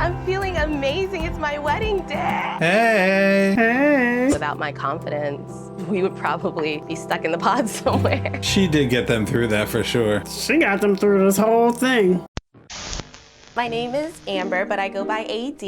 I'm feeling amazing. It's my wedding day. Hey. Without my confidence, we would probably be stuck in the pod somewhere. She did get them through that for sure. She got them through this whole thing. My name is Amber, but I go by AD.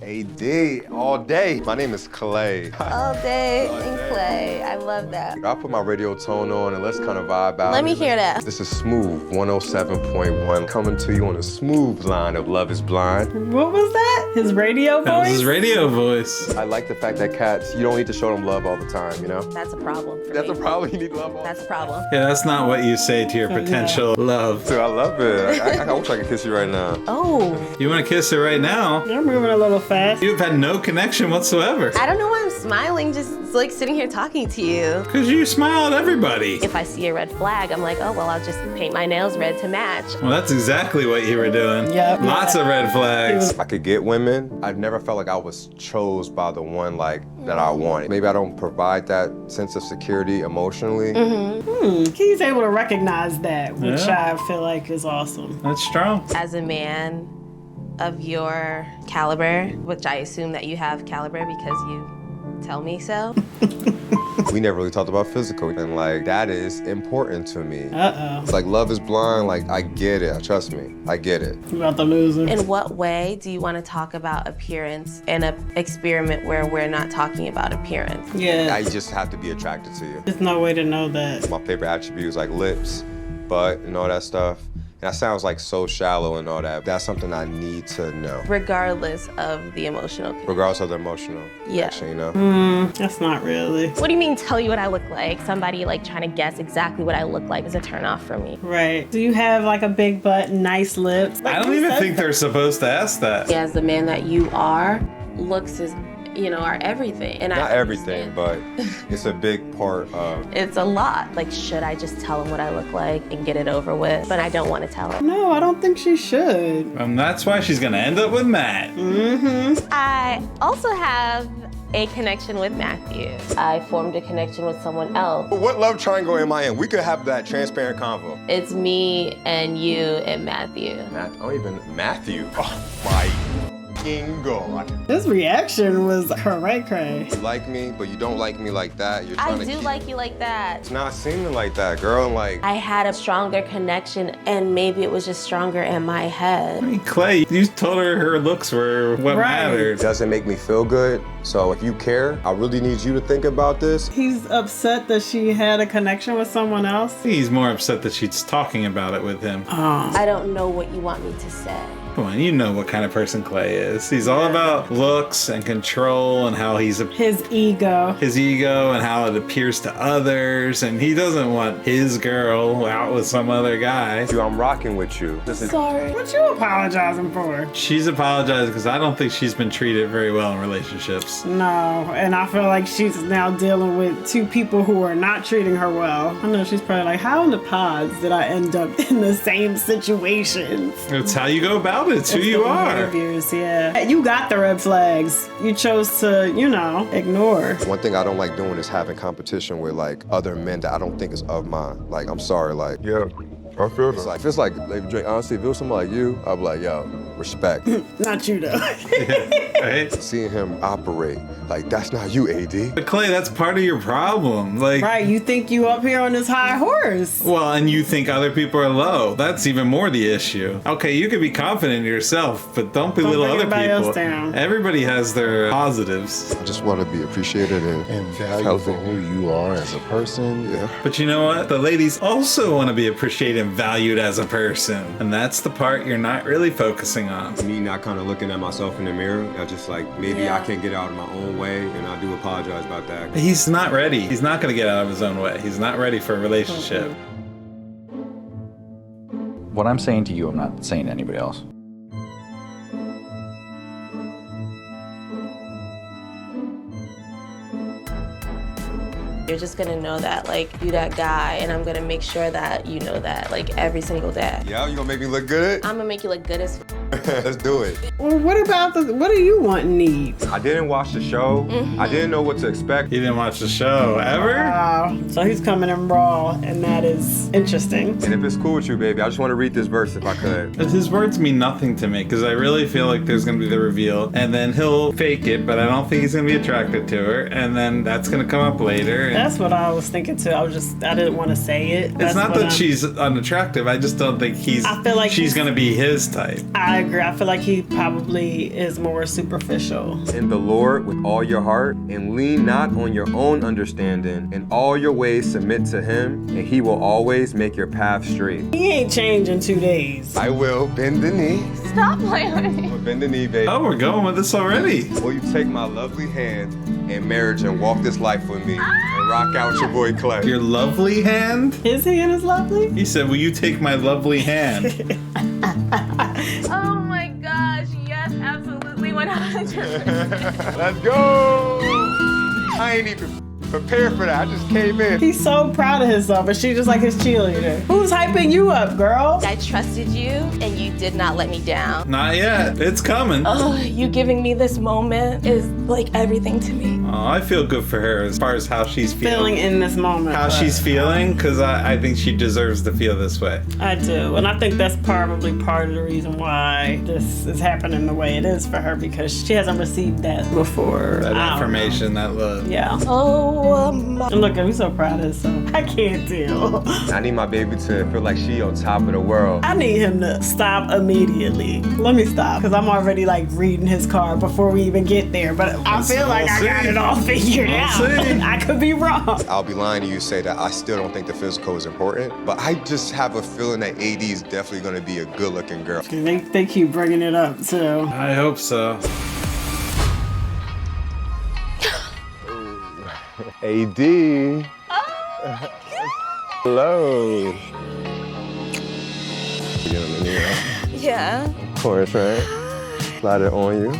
AD, all day. My name is Clay. All day and Clay. I love that. I'll put my radio tone on and let's kind of vibe out. Let me hear that. This is Smooth 107.1 coming to you on a smooth line of Love is Blind. What was that? His radio voice? That was his radio voice. I like the fact that cats, you don't need to show them love all the time, you know? That's a problem for That's me. a problem, you need love all That's a problem. Yeah, that's not what you say to your potential love. Dude, I love it. I wish I could kiss you right now. Oh. You want to kiss her right now? You're moving a little fast. You've had no connection whatsoever. I don't know why I'm smiling, just like sitting here talking to you. Because you smile at everybody. If I see a red flag, I'm like, oh, well, I'll just paint my nails red to match. Well, that's exactly what you were doing. Yep. Lots of red flags. I could get women. I've never felt like I was chose by the one like that I wanted. Maybe I don't provide that sense of security emotionally. He's able to recognize that, which Yeah. I feel like is awesome. That's strong. As a man of your caliber, which I assume that you have caliber because you tell me so. We never really talked about physical, and like that is important to me. Uh-oh. Like Love is Blind, like I get it, trust me, I get it. You about to lose him. In what way do you want to talk about appearance in an experiment where we're not talking about appearance? Yeah, I just have to be attracted to you. there's no way to know that. My favorite attributes like lips, butt, and all that stuff. That sounds like so shallow and all that. That's something I need to know. Regardless of the emotional. Regardless of the emotional Yeah. connection, you know? That's not really. What do you mean tell you what I look like? Somebody like trying to guess exactly what I look like is a turn off for me. Right. Do you have like a big butt and nice lips? I don't even think they're supposed to ask that. As the man that you are, looks is, are everything. And Not I everything, understand. but it's a big part of. It's a lot. Like, should I just tell him what I look like and get it over with? But I don't want to tell him. No, I don't think she should. And that's why she's gonna end up with Matt. I also have a connection with Matthew. I formed a connection with someone else. What love triangle am I in? We could have that transparent convo. It's me and you and Matthew. Matthew. Oh my God. This reaction was cray. You like me, but you don't like me like that. You're I trying to do keep... like you like that. It's not seeming like that, girl. Like, I had a stronger connection and maybe it was just stronger in my head. Hey, Clay, you told her looks were what Right. mattered. it doesn't make me feel good. So if you care, I really need you to think about this. He's upset that she had a connection with someone else. He's more upset that she's talking about it with him. I don't know what you want me to say. Come on, you know what kind of person Clay is. He's all about looks and control and how his ego and how it appears to others, and he doesn't want his girl out with some other guy. Dude, I'm rocking with you. This is Sorry. What you apologizing for? She's apologized because I don't think she's been treated very well in relationships. No, and I feel like she's now dealing with two people who are not treating her well. I know she's probably like, how in the pods did I end up in the same situations? It's how you go about it. It's who you are. Behaviors, yeah. You got the red flags. You chose to, ignore. one thing I don't like doing is having competition with like other men that I don't think is of mine. Like, I'm sorry, like, yeah, I feel it's like, if it's like, honestly, if it was someone like you, I'd be like, yo, respect. Not you though. Right? Seeing him operate, like, that's not you, AD. But Clay, that's part of your problem. Like, Right, you think you up here on this high horse. well, and you think other people are low. That's even more the issue. Okay, you can be confident in yourself, but don't belittle bring other everybody people. else down. Everybody has their positives. I just want to be appreciated And value for who you are as a person. Yeah. But you know what? The ladies also want to be appreciated and valued as a person. And that's the part you're not really focusing on. Me not kind of looking at myself in the mirror, I just like, maybe I can get out of my own way, and I do apologize about that. He's not ready. He's not going to get out of his own way. He's not ready for a relationship. What I'm saying to you, I'm not saying to anybody else. You're just gonna know that, like, you that guy, and I'm gonna make sure that you know that, like, every single day. Yeah, you gonna make me look good? I'm gonna make you look good as Let's do it. Well, what do you want and need? I didn't watch the show. I didn't know what to expect. He didn't watch the show ever? Wow. So he's coming in raw, and that is interesting. And if it's cool with you, baby, I just want to read this verse if I could. His words mean nothing to me because I really feel like there's going to be the reveal and then he'll fake it, but I don't think he's going to be attracted to her. And then that's going to come up later. And That's what I was thinking too. I didn't want to say it. it's not that she's unattractive. I just don't think I feel like she's he's- going to be his type. I agree. I feel like he probably is more superficial. In the Lord with all your heart, and lean not on your own understanding. In all your ways submit to him, and he will always make your path straight. He ain't changed in 2 days. I will bend the knee. Stop playing with me. Bend the knee, baby. Oh, we're going with this already. Will you take my lovely hand in marriage and walk this life with me and rock out your boy Clay? Your lovely hand? His hand is lovely. He said, will you take my lovely hand? Oh my gosh, yes, absolutely, 100%. Let's go! I ain't even prepared for that. I just came in. He's so proud of himself, but she's just like his cheerleader. Who's hyping you up, girl? I trusted you, and you did not let me down. Not yet. It's coming. Oh, you giving me this moment is like everything to me. Oh, I feel good for her as far as how she's Feeling in this moment. How but she's feeling, because I think she deserves to feel this way. I do, and I think that's probably part of the reason why this is happening the way it is for her, because she hasn't received that before. That I don't information, that love. know. Yeah. Oh my. And look, I'm so proud of herself. I can't deal. I need my baby to feel like she on top of the world. I need him to stop immediately. Let me stop, because I'm already like reading his card before we even get there. But I feel like I got it all figured We'll out. see. I could be wrong. I'll be lying to you say that I still don't think the physical is important, but I just have a feeling that AD is definitely going to be a good-looking girl. They keep bringing it up too. I hope so. AD. Hello. Yeah. Of course, right? Slide it on you.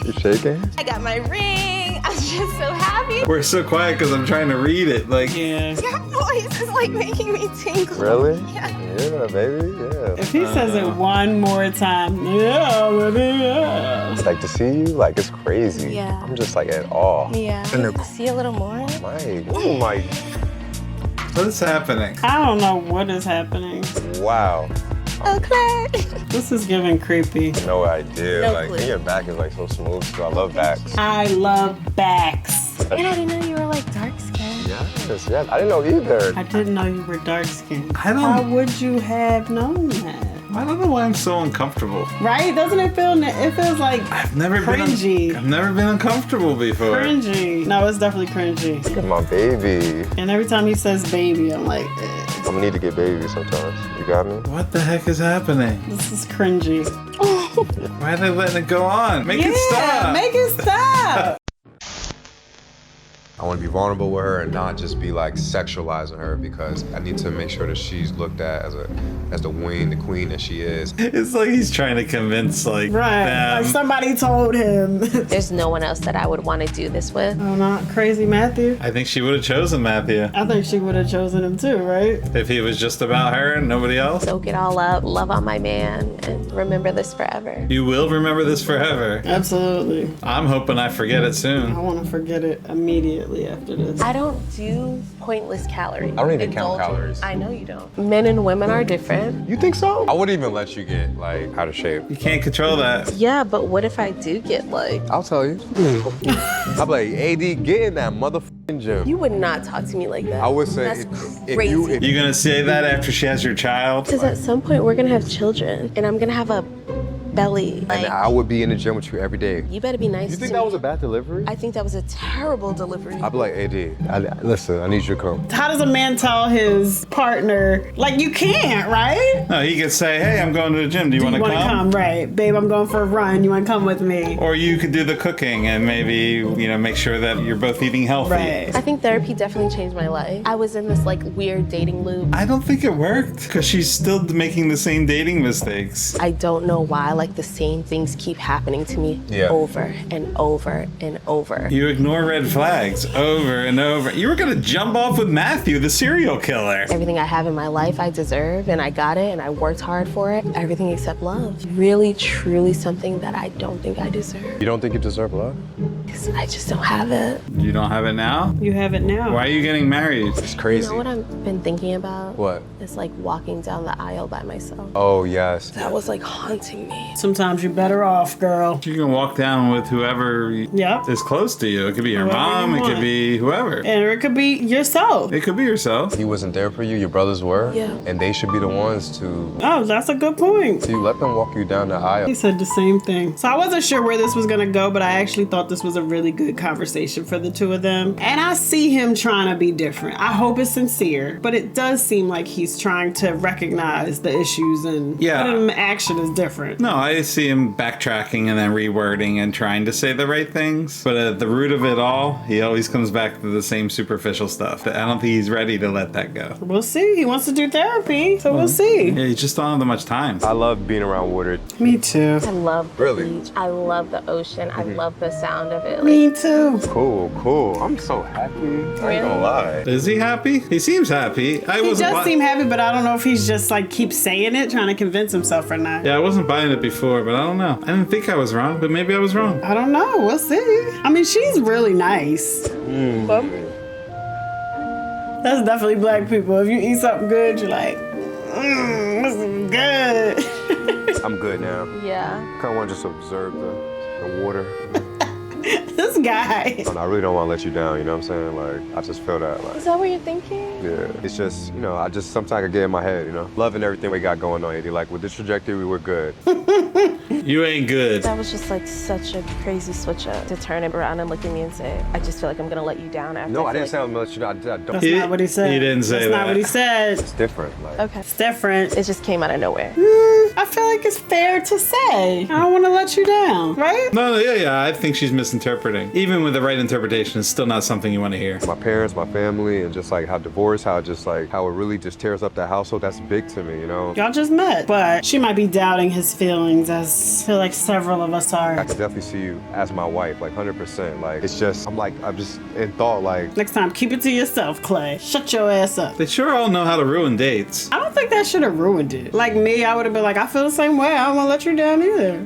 You shaking? I got my ring. I'm just so happy. We're so quiet because I'm trying to read it. Like, Yeah. Your voice is like making me tingle. Really? Yeah. Yeah, baby, yeah. If he says it one more time, yeah, baby, yeah. It's like to see you, like it's crazy. Yeah. I'm just like at awe. Yeah. And the See a little more? oh my, what is happening? I don't know what is happening. wow. Okay. This is giving creepy. No idea. No like, clue. and your back is like so smooth too. I love backs. I love backs. And I didn't know you were like dark skinned. Yes. I didn't know either. I didn't know you were dark skinned. I don't- How would you have known that? I don't know why I'm so uncomfortable. Right? Doesn't it feel? It feels like I've never cringy. I've never been uncomfortable before. Cringy. No, it's definitely cringy. Look at my baby. And every time he says baby, I'm like, I'm gonna need to get baby sometimes. You got me? What the heck is happening? this is cringy. Why are they letting it go on? Make it stop. Make it stop. I want to be vulnerable with her and not just be like sexualizing her, because I need to make sure that she's looked at as the queen that she is. It's like he's trying to convince like Right. them. Like somebody told him. There's no one else that I would want to do this with. Oh, not crazy Matthew. I think she would have chosen Matthew I think she would have chosen him too, right? if he was just about her and nobody else. Soak it all up, love on my man, and remember this forever. You will remember this forever. Absolutely. I'm hoping I forget it I soon. want to forget it immediately after this. I don't do pointless calories. I don't even count calories. I know you don't. Men and women are different. You think so? I wouldn't even let you get like out of shape. You can't control that. Yeah, but what if I do get like... I'll tell you. I'll be like, AD, get in that motherfucking gym. You would not talk to me like that. I would say That's if crazy. You gonna say that after she has your child? Because at some point we're gonna have children, and I'm gonna have a belly. and I would be in the gym with you every day. You better be nice You to think me. that was a bad delivery? I think that was a terrible delivery. I'd be like, AD, listen, I need you to come. How does a man tell his partner, like, you can't, right? No, he could say, hey, I'm going to the gym. Do you want to You want to come? come, right? Babe, I'm going for a run. You want to come with me? Or you could do the cooking and maybe, make sure that you're both eating healthy. Right. I think therapy definitely changed my life. I was in this like weird dating loop. I don't think it worked because she's still making the same dating mistakes. I don't know why. Like like the same things keep happening to me Yeah. over and over and over. You ignore red flags over and over. You were gonna jump off with Matthew, the serial killer. Everything I have in my life I deserve, and I got it, and I worked hard for it. Everything except love. Really, truly something that I don't think I deserve. You don't think you deserve love? Because I just don't have it. You don't have it now? You have it now. Why are you getting married? It's You crazy. know what I've been thinking about? What? It's like walking down the aisle by myself. Oh, yes. That was like haunting me. Sometimes you're better off, girl. You can walk down with whoever Yep. is close to you. It could be your Whoever mom, you it could want. be whoever. And it could be yourself. It could be yourself. He wasn't there for you, your brothers were? Yeah. And they should be the ones to Oh, that's a good point. you let them walk you down the aisle. He said the same thing. So I wasn't sure where this was gonna go, but I actually thought this was a really good conversation for the two of them. And I see him trying to be different. I hope it's sincere, but it does seem like he's trying to recognize the issues and Yeah. put them in action is different. No, I see him backtracking and then rewording and trying to say the right things. But at the root of it all, he always comes back to the same superficial stuff. I don't think he's ready to let that go. We'll see. He wants to do therapy, so we'll see. Yeah, he just don't have that much time. I love being around Woodard. Me too. I love the Really? beach. I love the ocean. I love the sound of it. Like, Me too. Cool, cool. I'm so happy. I ain't gonna lie. Is he happy? He seems happy. I He wasn't does seem happy, but I don't know if he's just like keeps saying it, trying to convince himself or not. Yeah, I wasn't buying it before, but I don't know. I didn't think I was wrong, but maybe I was wrong. I don't know. We'll see. I mean, she's really nice. That's definitely black people. If you eat something good, you're like, this is good. I'm good now. yeah. Kind of want to just observe the water. This guy. I really don't want to let you down, you know what I'm saying? Like, I just feel that, like, Is that what you're thinking? yeah. It's just, you know, I just sometimes I get in my head, you know? Loving everything we got going on, Eddie. Like, with this trajectory, we're good. You ain't good. That was just like such a crazy switch up to turn him around and look at me and say, I just feel like I'm gonna let you down after. No, I feel didn't say I'm gonna let you know. I don't. That's not what he said. He didn't say That's not that. what he said. It's different. Like, Okay. It's different. It just came out of nowhere. I feel like it's fair to say. I don't want to let you down, right? No, yeah. I think she's misinterpreting. Even with the right interpretation, it's still not something you want to hear. my parents, my family, and just like how divorce, how just like how it really just tears up that household. That's big to me, you know? Y'all just met, but she might be doubting his feelings, as I feel like several of us I are. could definitely see you as my wife, like 100%. Like, it's just, I'm just in thought, like, Next time, keep it to yourself, Clay. Shut your ass up. They sure all know how to ruin dates. I don't think that should have ruined it. Like me, I would have been like, I feel the same way. I don't want to let you down either.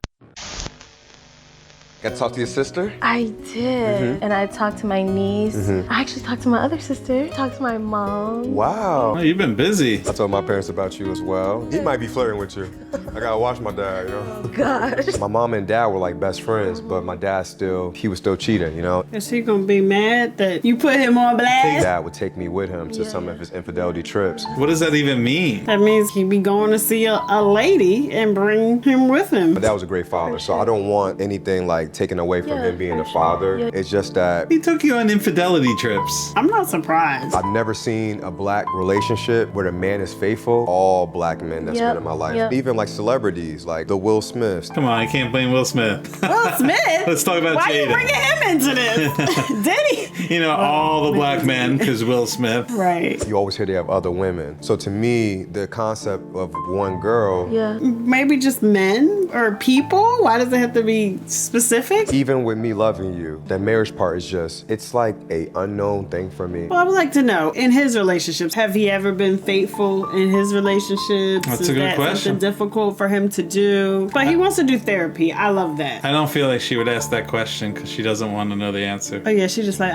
got to talk to your sister? I did. And I talked to my niece. I actually talked to my other sister. Talked to my mom. Wow. Oh, you've been busy. I told my parents about you as well. He might be flirting with you. I gotta watch my dad, you know? Gosh. My mom and dad were like best friends, but my dad he was still cheating, you know? Is he gonna be mad that you put him on blast? Dad would take me with him to some of his infidelity trips. What does that even mean? That means he'd be going to see a lady and bring him with him. My dad was a great father, so I don't want anything like taken away from him being a father. It's just that He took you on infidelity trips. I'm not surprised. I've never seen a black relationship where the man is faithful. All black men that's been in my life. Even like celebrities, like the Will Smiths. Come on, I can't blame Will Smith. Will Smith? Let's talk about Why are you Jada. bringing him into this? Did he? You know, all the black men, because Will Smith. Right. You always hear they have other women. So to me, the concept of one girl, Yeah. Maybe just men or people? Why does it have to be specific? even with me loving you, the marriage part is just, it's like a unknown thing for me. Well, I would like to know, in his relationships, have he ever been faithful in his relationships? That's Is a good that question. something difficult for him to do? But he wants to do therapy. I love that. I don't feel like she would ask that question because she doesn't want to know the answer. Oh yeah, she's just like,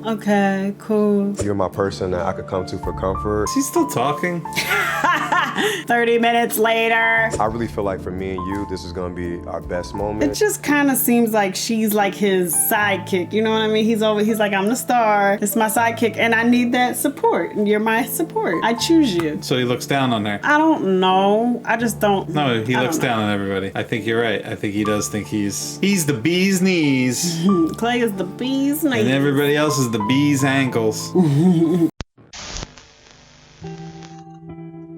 okay, cool. You're my person that I could come to for comfort. Is he still talking? 30 minutes later. I really feel like for me and you, this is gonna be our best It moment. just kind of seems like she's like his sidekick. You know what I mean? He's like, I'm the star. It's my sidekick, and I need that support. And you're my support. I choose you. So he looks down on her. I don't know. I just don't. No, he I looks don't know. down on everybody. I think you're right. I think he does think he's the bee's knees. Clay is the bee's And knees. everybody else is the bee's ankles.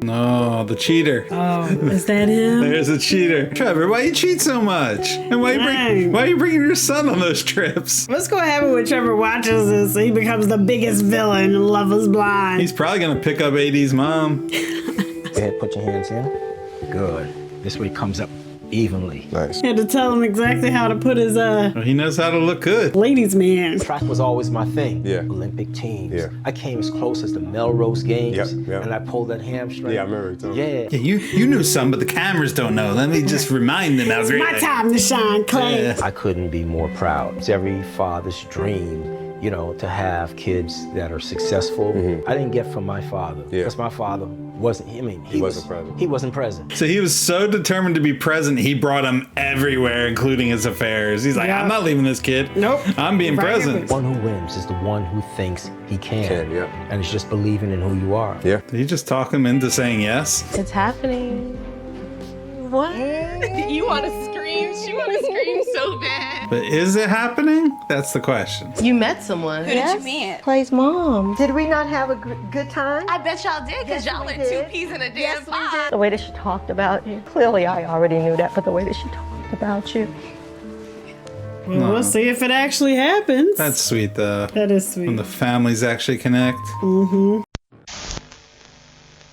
No, the cheater. Oh, is that him? There's a cheater. Trevor, why you cheat so much? And why are you bringing your son on those trips? What's gonna happen when Trevor watches this? He becomes the biggest villain in Love Is Blind. He's probably gonna pick up AD's mom. Go ahead, put your hands in. Good. This way it comes up evenly. Nice. Had to tell him exactly how to put his Well, he knows how to look good. ladies man. Track was always my thing. Yeah. Olympic teams. Yeah. I came as close as the Melrose Games, Yep. and I pulled that hamstring. Yeah, I remember it too. Yeah. Yeah, you knew some, but the cameras don't know. Let me just remind them how great. My time to shine, Clay. Yeah. I couldn't be more proud. It's every father's dream, you know, to have kids that are successful. I didn't get from my father because my father wasn't. I mean, he wasn't present. He wasn't present. So he was so determined to be present, he brought him everywhere, including his affairs. He's like, Yeah. I'm not leaving this kid. Nope. I'm being Right present. The one who wins is the one who thinks he can. Yeah. And it's just believing in who you are. Yeah. Did he just talk him into saying yes? It's happening. What? You want to scream? She want to scream so bad. But is it happening? That's the question. You met someone. Who did you meet? Clay's mom. Did we not have a good time? I bet y'all did, because y'all are two peas in a damn pod. The way that she talked about you. Clearly, I already knew that, but the way that she talked about you. Well, we'll see if it actually happens. That's sweet, though. That is sweet. When the families actually connect.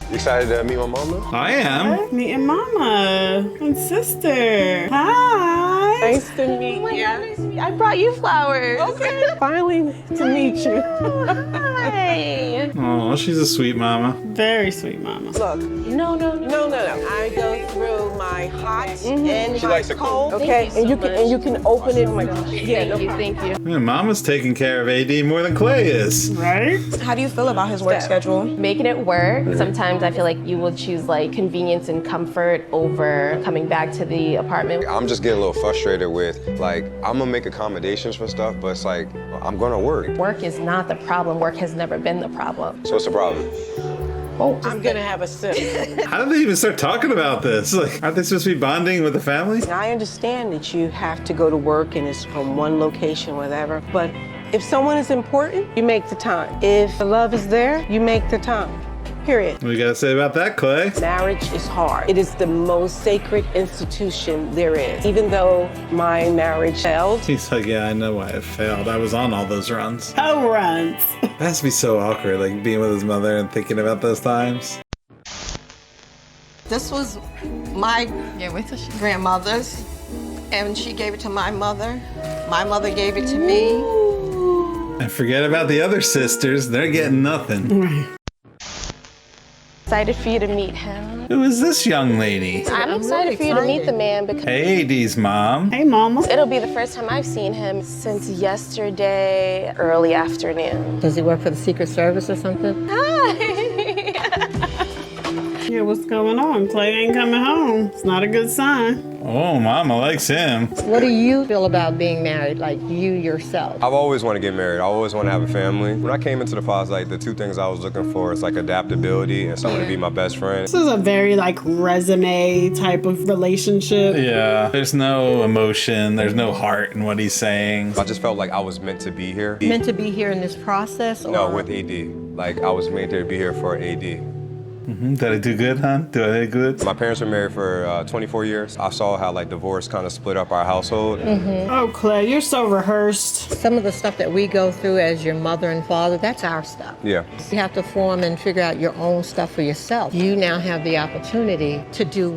You excited to meet my mama? I am. Meeting mama and sister. Hi. Nice to meet you. I brought you flowers. Okay. Finally to meet you. Hi. Oh, she's a sweet mama. Very sweet mama. Look, No. no. I go through my hot and She my likes to cook. cold. Thank Okay, you so and you can open it. Oh my gosh. Thank you, thank you. Yeah, mama's taking care of AD more than Clay is. Right? How do you feel about his work schedule? Making it work. Sometimes I feel like you will choose like convenience and comfort over coming back to the apartment. I'm just getting a little frustrated with, like, I'm gonna make accommodations for stuff, but it's like, I'm gonna work. Work is not the problem. Work has never been the problem. So what's the problem? I'm gonna have a sip. How did they even start talking about this? Like, aren't they supposed to be bonding with the family? I understand that you have to go to work and it's from one location, whatever, but if someone is important, you make the time. If the love is there, you make the time. Period. What do you gotta say about that, Clay? Marriage is hard. It is the most sacred institution there is. Even though my marriage failed, He's like, yeah, I know why it failed. I was on all those runs. Oh, runs. It has to be so awkward, like being with his mother and thinking about those times. This was my grandmother's, and she gave it to my mother. My mother gave it to me. And forget about the other sisters, they're getting nothing. Excited for you to meet him. Who is this young lady? I'm excited for you to meet the man because Hey, AD's mom. Hey, mama. it'll be the first time I've seen him since yesterday, early afternoon. Does he work for the Secret Service or something? Hi. Yeah, what's going on? Clay ain't coming home. It's not a good sign. Oh, mama likes him. What do you feel about being married, like you yourself? I've always wanted to get married. I always want to have a family. When I came into the pods, like, the two things I was looking for is like adaptability and someone to be my best friend. This is a very like resume type of relationship. Yeah, there's no emotion, there's no heart in what he's saying. I just felt like I was meant to be here. Meant to be here in this process? Or? No, with AD. Like, I was made to be here for AD. Did I do good, hon? Did I do good? My parents were married for 24 years. I saw how, like, divorce kind of split up our household. Oh, Clay, you're so rehearsed. Some of the stuff that we go through as your mother and father, that's our stuff. Yeah. You have to form and figure out your own stuff for yourself. You now have the opportunity to do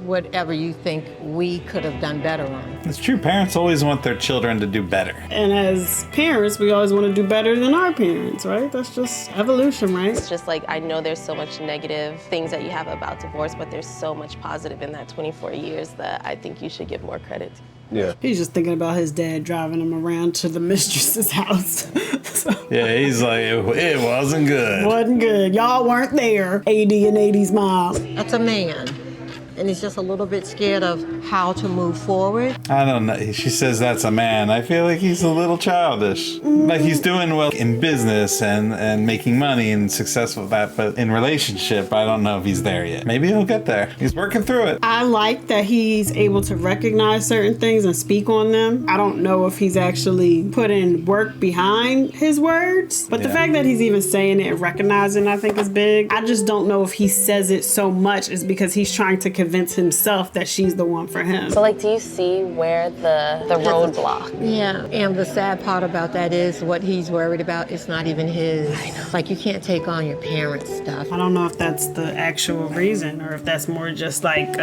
whatever you think we could have done better on. It's true, parents always want their children to do better. And as parents, we always want to do better than our parents, right? That's just evolution, right? It's just like, I know there's so much negative things that you have about divorce, but there's so much positive in that 24 years that I think you should give more credit to. Yeah. He's just thinking about his dad driving him around to the mistress's house. So, Yeah, he's like, it wasn't good. wasn't good. Y'all weren't there, AD and AD's mom. That's a man. And he's just a little bit scared of how to move forward. I don't know. She says that's a man. I feel like he's a little childish. Like he's doing well in business and making money and successful with that, but in relationship, I don't know if he's there yet. Maybe he'll get there. He's working through it. I like that he's able to recognize certain things and speak on them. I don't know if he's actually put in work behind his words, but the Yeah. fact that he's even saying it and recognizing, I think, is big. I just don't know if he says it so much is because he's trying to convey convince himself that she's the one for him. So like, do you see where the roadblock? Yeah, and the sad part about that is what he's worried about is not even his. I know. Like, you can't take on your parents' stuff. I don't know if that's the actual reason or if that's more just like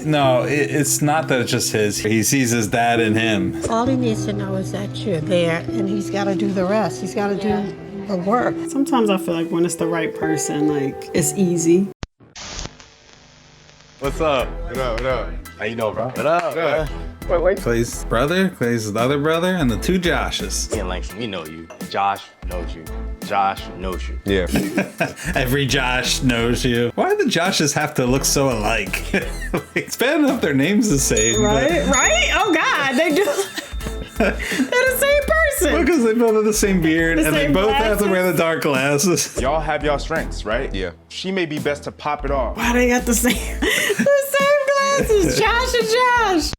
No, it's not that it's just his. He sees his dad in him. All he needs to know is that you're there, and he's got to do the rest. He's got to do the work. Sometimes I feel like when it's the right person, like, it's easy. What's up? What up? What up? How you know, bro? What up? What up? Wait. Clay's brother, Clay's other brother, and the two Joshes. Me and Langston, we know you. Josh knows you. Josh knows you. Yeah. Every Josh knows you. Why do the Joshes have to look so alike? It's bad enough their name's the same. Right? Right? Oh, God, they do. They're the same person. Well, because they both have the same beard, and they both have to wear the dark glasses. Y'all have y'all strengths, right? Yeah. She may be best to pop it off. Why they got the same glasses? Josh and Josh.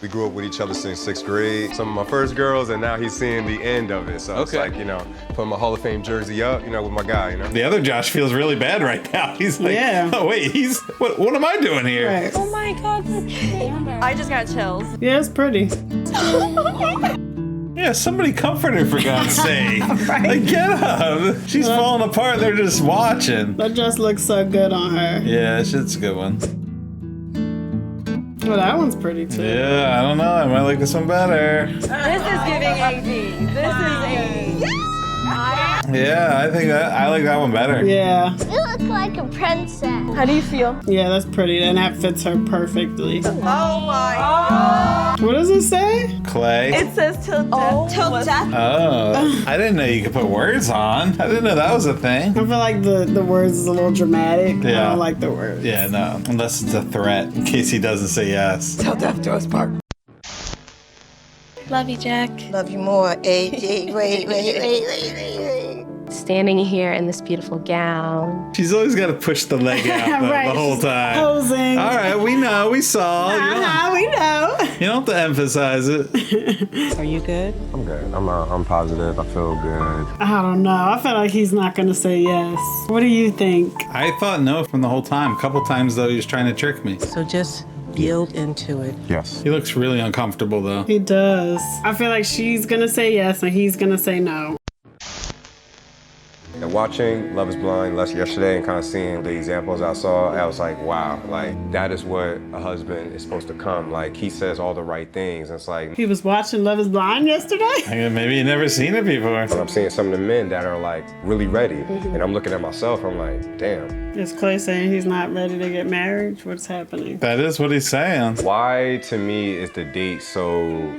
We grew up with each other since 6th grade. Some of my first girls, and now he's seeing the end of it. So it's like, you know, putting my Hall of Fame jersey up, you know, with my guy, you know. The other Josh feels really bad right now. He's like, Yeah. oh wait, what am I doing here? Right. Oh my God, I just got chills. Yeah, it's pretty. Yeah, somebody comfort her for God's sake. Right. Like, get up. She's falling apart. They're just watching. That just looks so good on her. Yeah, it's a good one. Well, that one's pretty too. Yeah, I don't know. I might like this one better. This is giving AD. This is AD. Yeah, I think I like that one better. Yeah. You look like a princess. How do you feel? Yeah, that's pretty. And that fits her perfectly. Oh my God. What does it say? Clay. It says till death. Till death. Oh, I didn't know you could put words on. I didn't know that was a thing. I feel like the words is a little dramatic. Yeah. I don't like the words. Yeah, no. Unless it's a threat, in case he doesn't say yes. Till death do us part. Love you, Jack. Love you more, AJ. Wait. Standing here in this beautiful gown. She's always got to push the leg out the, Right, the whole she's time. posing. All right, we know, we saw. We know. You don't have to emphasize it. Are you good? I'm good. I'm positive. I feel good. I don't know. I feel like he's not going to say yes. What do you think? I thought no from the whole time. A couple times, though, he was trying to trick me. So just yield into it. Yes. He looks really uncomfortable, though. He does. I feel like she's going to say yes and he's going to say no. And watching Love is Blind yesterday and kind of seeing the examples I saw, I was like, wow, like that is what a husband is supposed to come. Like he says all the right things. And it's like He was watching Love is Blind yesterday? Maybe you've never seen it before. and I'm seeing some of the men that are like really ready. And I'm looking at myself, I'm like, damn. Is Clay saying he's not ready to get married? What's happening? That is what he's saying. Why to me is the date so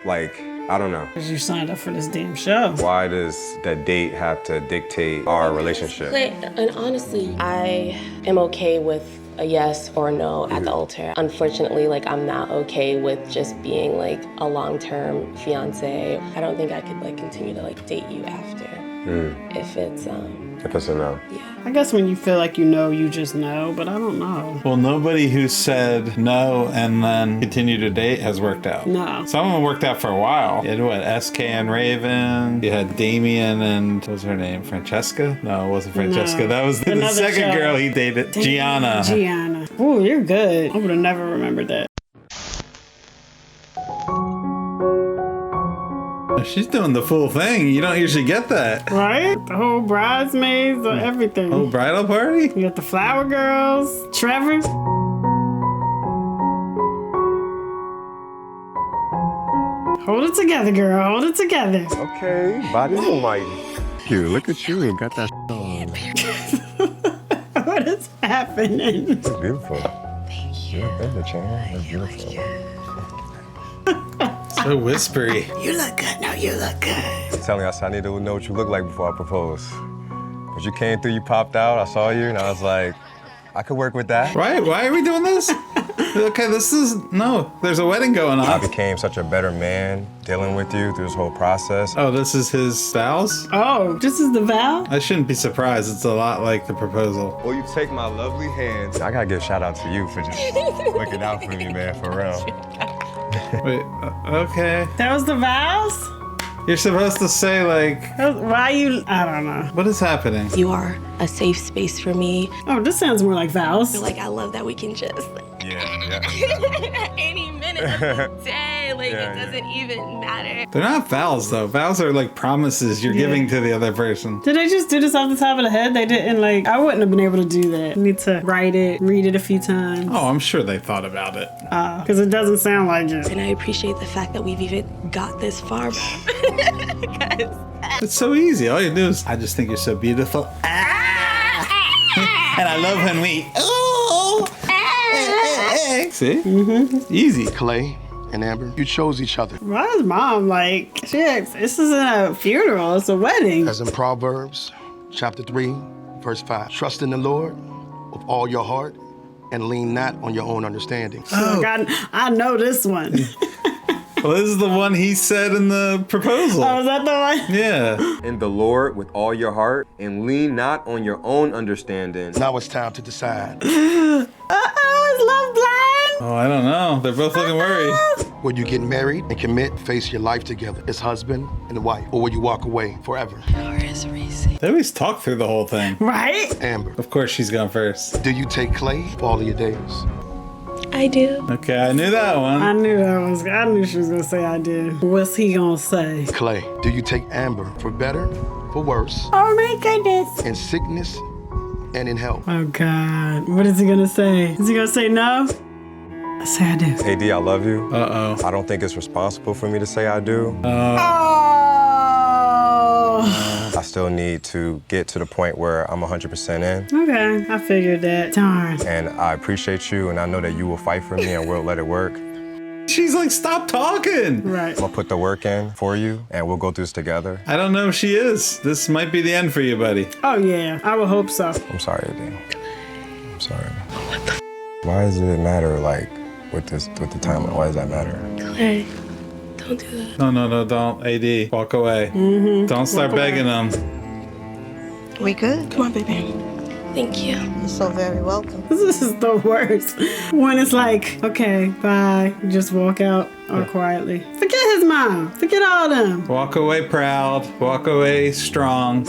like, I don't know. Because you signed up for this damn show. Why does the date have to dictate our relationship? And honestly, I am okay with a yes or no at the altar. Unfortunately, like I'm not okay with just being like a long-term fiance. I don't think I could like continue to like date you after if it's a no. Yeah. I guess when you feel like you know, you just know, but I don't know. Well, nobody who said no and then continued to date has worked out. No. Some of them worked out for a while. You had what, SK and Raven. You had Damien and, what was her name? Francesca? No, it wasn't Francesca. No. That was the Another second show. girl he dated. Gianna. Gianna. Ooh, you're good. I would have never remembered that. She's doing the full thing. You don't usually get that. Right? The whole bridesmaids, everything. Oh, bridal party? You got the flower girls, Trevor. Hold it together, girl. Hold it together. Okay, body's almighty. Here, look at you and got that on. What is happening? It's beautiful. Thank you. That's beautiful. So whispery. You look good. No, you look good. Telling us I need to know what you look like before I propose. But you came through, you popped out, I saw you, and I was like, I could work with that. Right? Why are we doing this? Okay, there's a wedding going I on. became such a better man dealing with you through this whole process. Oh, this is his vows? Oh, this is the vow? I shouldn't be surprised. It's a lot like the proposal. Will you take my lovely hands? I gotta give a shout out to you for just looking out for me, man, for real. Wait, okay. That was the vows? You're supposed to say like, Why you? I don't know. what is happening? You are a safe space for me. Oh, this sounds more like vows. Like, I love that we can just Yeah. any minute of the day. Like, it doesn't even matter. They're not vows though. Vows are like promises you're giving to the other person. Did they just do this off the top of the head? They didn't like. I wouldn't have been able to do that. I need to write it, read it a few times. Oh, I'm sure they thought about it. Because it doesn't sound like it. And I appreciate the fact that we've even got this far. It's so easy. All you do is, I just think you're so beautiful. And I love when we. See? Mm-hmm. Easy. Clay and Amber, you chose each other. Why is mom like, shit, this isn't a funeral, it's a wedding. As in Proverbs chapter 3, verse 5. Trust in the Lord with all your heart and lean not on your own understanding. Oh, God, I know this one. Well, this is the one he said in the proposal. Oh, is that the one? Yeah. In the Lord with all your heart and lean not on your own understanding. Now it's time to decide. Uh-oh, is love blind? Oh, I don't know. They're both looking worried. Will you get married and commit, face your life together as husband and wife? Or will you walk away forever? They always talk through the whole thing. Right? Amber, Of course she's going first. do you take Clay for all of your days? I do. Okay, I knew that one. I knew she was gonna say I did. What's he gonna say? Clay, do you take Amber for better, for worse, Oh my goodness. in sickness and in health? Oh God. What is he gonna say? Is he gonna say no? I say I do. AD, I love you. Uh-oh. I don't think it's responsible for me to say I do. Oh. I still need to get to the point where I'm 100% in. Okay, I figured that. Darn. And I appreciate you, and I know that you will fight for me and we'll let it work. She's like, stop talking. Right. I'm gonna put the work in for you, and we'll go through this together. I don't know if she is. This might be the end for you, buddy. Oh yeah, I would hope so. I'm sorry, AD. I'm sorry. Why does it matter, like, with the timeline? Why does that matter? Clay, don't do that. No, don't. AD, walk away. Mm-hmm. Don't start begging them. We good? Come on, baby. Thank you. You're so very welcome. This is the worst. When it's like, okay, bye. Just walk out all quietly. Forget his mom. Forget all them. Walk away proud. Walk away strong.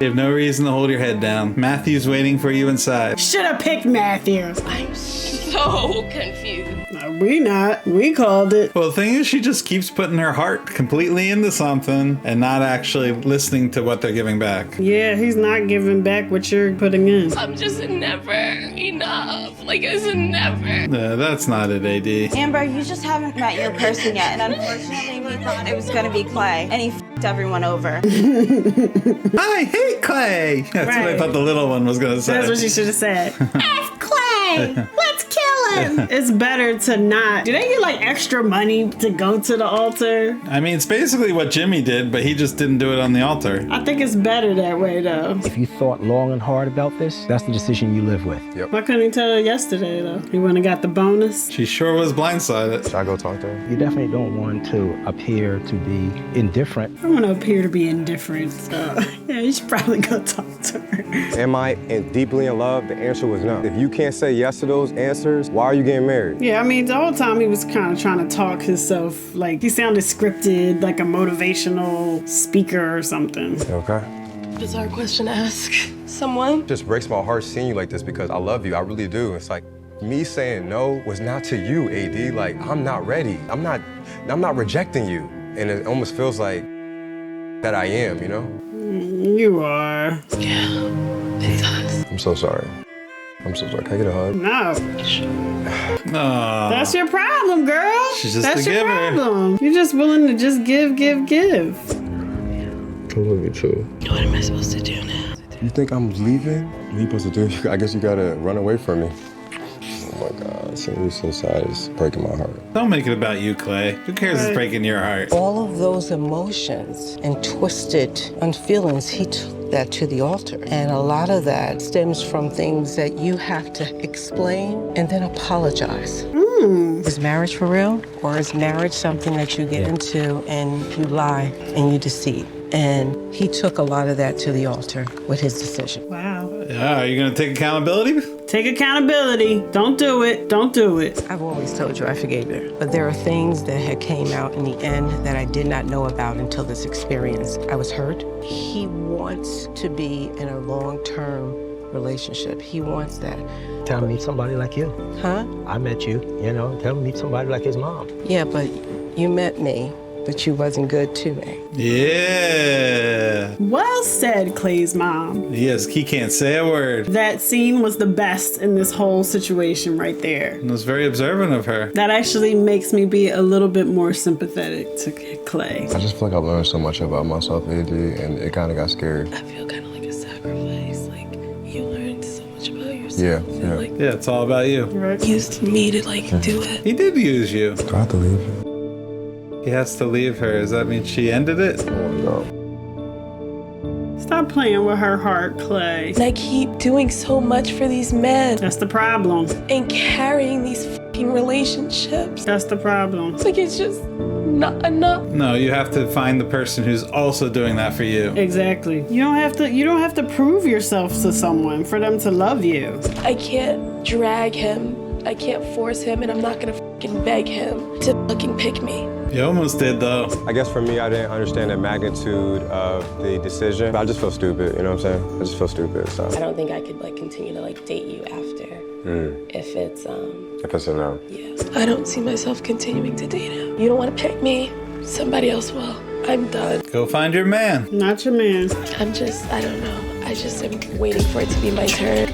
You have no reason to hold your head down. Matthew's waiting for you inside. Should have picked Matthew. I'm so confused. We not. We called it. Well, the thing is, she just keeps putting her heart completely into something and not actually listening to what they're giving back. Yeah, he's not giving back what you're putting in. I'm just never enough. Like, it's never. No, that's not it, AD. Amber, you just haven't met your person yet, and unfortunately, we thought it was gonna be Clay, and he f***ed everyone over. I hate Clay. That's what I thought the little one was going to say. That's what she should have said. F Clay! Let's kill him! It's better to not. Do they get like extra money to go to the altar? I mean, it's basically what Jimmy did, but he just didn't do it on the altar. I think it's better that way though. If you thought long and hard about this, that's the decision you live with. Yep. Why couldn't he tell her yesterday though? He wouldn't have got the bonus. She sure was blindsided. Should I go talk to her? You definitely don't want to appear to be indifferent. I don't want to appear to be indifferent, so yeah, you should probably go talk to her. Am I deeply in love? The answer was no. If you can't say yes to those answers, why are you getting married? Yeah, I mean, the whole time he was kind of trying to talk himself, like he sounded scripted, like a motivational speaker or something. Okay. Bizarre question to ask someone. It just breaks my heart seeing you like this because I love you. I really do. It's like me saying no was not to you, AD. Like, I'm not ready. I'm not rejecting you. And it almost feels like that I am, you know? You are. Yeah, it does. I'm so sorry. I'm so sorry. Can I get a hug? No. Aw. That's your problem, girl. She's just That's a your giver. problem. You're just willing to just give. I love you too. What am I supposed to do now? You think I'm leaving? What are you supposed to do? I guess you gotta run away from me. Oh my God, seeing you so sad is breaking my heart. Don't make it about you, Clay. Who cares it's breaking your heart? All of those emotions and twisted feelings, he took that to the altar. And a lot of that stems from things that you have to explain and then apologize. Is marriage for real? Or is marriage something that you get into and you lie and you deceive? And he took a lot of that to the altar with his decision. Wow. Yeah, are you going to take accountability? Take accountability. Don't do it. Don't do it. I've always told you I forgave her. But there are things that had came out in the end that I did not know about until this experience. I was hurt. He wants to be in a long-term relationship. He wants that. Tell him meet somebody like you. Huh? I met you, tell him meet somebody like his mom. Yeah, but you met me, but you wasn't good to me. Yeah. Well said, Clay's mom. Yes, he can't say a word. That scene was the best in this whole situation right there. It was very observant of her. That actually makes me be a little bit more sympathetic to Clay. I just feel like I've learned so much about myself, AD, and it kind of got scary. I feel kind of like a sacrifice. Like, you learned so much about yourself. Yeah. Like, Yeah, it's all about you. used me to like do it. He did use you. Do I have to leave? He has to leave her. Does that mean she ended it? Oh, no. Stop playing with her heart, Clay. And I keep doing so much for these men That's the problem. and carrying these fucking relationships. That's the problem. Like, it's just not enough. No, you have to find the person who's also doing that for you. Exactly. You don't have to prove yourself to someone for them to love you. I can't drag him. I can't force him, and I'm not gonna fucking beg him to fucking pick me. You almost did, though. I guess for me, I didn't understand the magnitude of the decision. I just feel stupid, you know what I'm saying? I just feel stupid, so. I don't think I could like continue to like date you after. If it's If it's a no. yeah. I don't see myself continuing to date him. You don't want to pick me, somebody else will. I'm done. Go find your man. Not your man. I don't know. I just am waiting for it to be my turn.